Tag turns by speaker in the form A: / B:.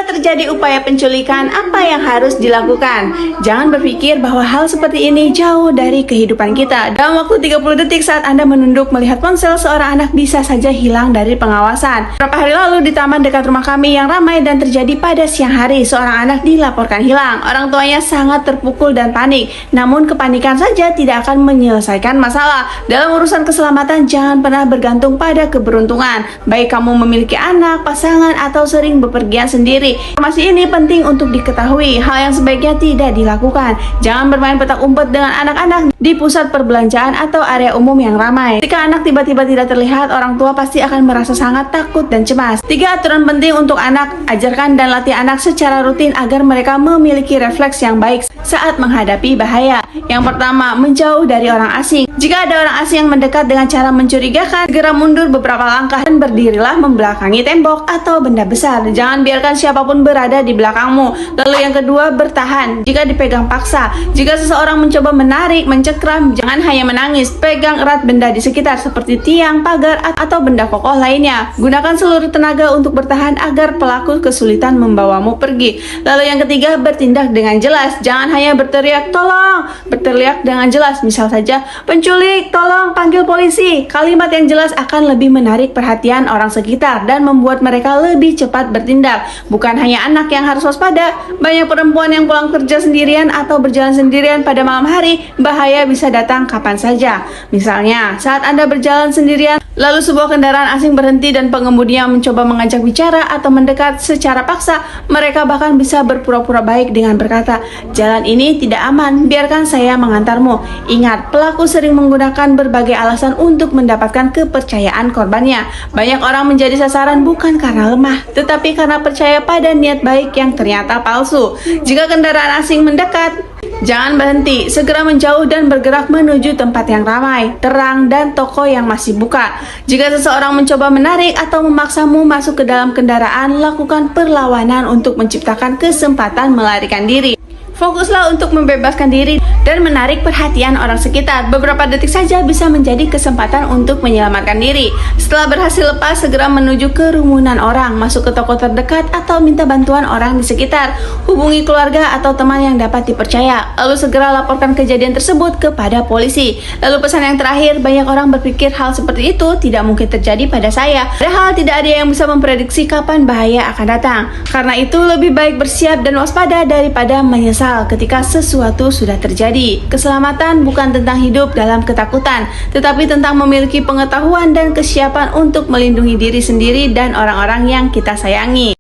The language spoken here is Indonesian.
A: terjadi upaya penculikan, apa yang harus dilakukan? Jangan berpikir bahwa hal seperti ini jauh dari kehidupan kita. Dalam waktu 30 detik saat Anda menunduk melihat ponsel, seorang anak bisa saja hilang dari pengawasan. Beberapa hari lalu di taman dekat rumah kami yang ramai dan terjadi pada siang hari, seorang anak dilaporkan hilang. Orang tuanya sangat terpukul dan panik. Namun kepanikan saja tidak akan menyelesaikan masalah. Dalam urusan keselamatan, jangan pernah bergantung pada keberuntungan. Baik kamu memiliki anak, pasangan, atau sering bepergian sendiri. Informasi ini penting untuk diketahui. Hal yang sebaiknya tidak dilakukan. Jangan bermain petak umpet dengan anak-anak di pusat perbelanjaan atau area umum yang ramai. Ketika anak tiba-tiba tidak terlihat, orang tua pasti akan merasa sangat takut dan cemas. 3 aturan penting untuk anak. Ajarkan dan latih anak secara rutin agar mereka memiliki refleks yang baik saat menghadapi bahaya. Yang pertama, menjauh dari orang asing. Jika ada orang asing yang mendekat dengan cara mencurigakan, segera mundur beberapa langkah dan berdirilah membelakangi tembok atau benda besar. Jangan biarkan siapapun berada di belakangmu. Lalu yang kedua, bertahan jika dipegang paksa. Jika seseorang mencoba menarik, mencekram, jangan hanya menangis. Pegang erat benda di sekitar seperti tiang, pagar, atau benda kokoh lainnya. Gunakan seluruh tenaga untuk bertahan agar pelaku kesulitan membawamu pergi. Lalu yang ketiga, bertindak dengan jelas. Jangan hanya berteriak, tolong. Berteriak dengan jelas, misal saja, penculik, tolong panggil polisi. Kalimat yang jelas akan lebih menarik perhatian orang sekitar dan membuat mereka lebih cepat bertindak. Bukan hanya anak yang harus waspada, banyak perempuan yang pulang kerja sendirian atau berjalan sendirian pada malam hari. Bahaya bisa datang kapan saja. Misalnya, saat Anda berjalan sendirian, lalu sebuah kendaraan asing berhenti dan pengemudinya mencoba mengajak bicara atau mendekat secara paksa, mereka bahkan bisa berpura-pura baik dengan berkata, jalan ini tidak aman, biarkan saya mengantarmu. Ingat, pelaku sering menggunakan berbagai alasan untuk mendapatkan kepercayaan korbannya. Banyak orang menjadi sasaran bukan karena lemah, tetapi karena percaya pada niat baik yang ternyata palsu. Jika kendaraan asing mendekat, jangan berhenti, segera menjauh dan bergerak menuju tempat yang ramai, terang, dan toko yang masih buka. Jika seseorang mencoba menarik atau memaksamu masuk ke dalam kendaraan, lakukan perlawanan untuk menciptakan kesempatan melarikan diri. Fokuslah untuk membebaskan diri dan menarik perhatian orang sekitar. Beberapa detik saja bisa menjadi kesempatan untuk menyelamatkan diri. Setelah berhasil lepas, segera menuju kerumunan orang, masuk ke toko terdekat atau minta bantuan orang di sekitar. Hubungi keluarga atau teman yang dapat dipercaya. Lalu segera laporkan kejadian tersebut kepada polisi. Lalu pesan yang terakhir, banyak orang berpikir hal seperti itu tidak mungkin terjadi pada saya. Padahal tidak ada yang bisa memprediksi kapan bahaya akan datang. Karena itu lebih baik bersiap dan waspada daripada menyesal ketika sesuatu sudah terjadi. Keselamatan bukan tentang hidup dalam ketakutan, tetapi tentang memiliki pengetahuan dan kesiapan untuk melindungi diri sendiri dan orang-orang yang kita sayangi.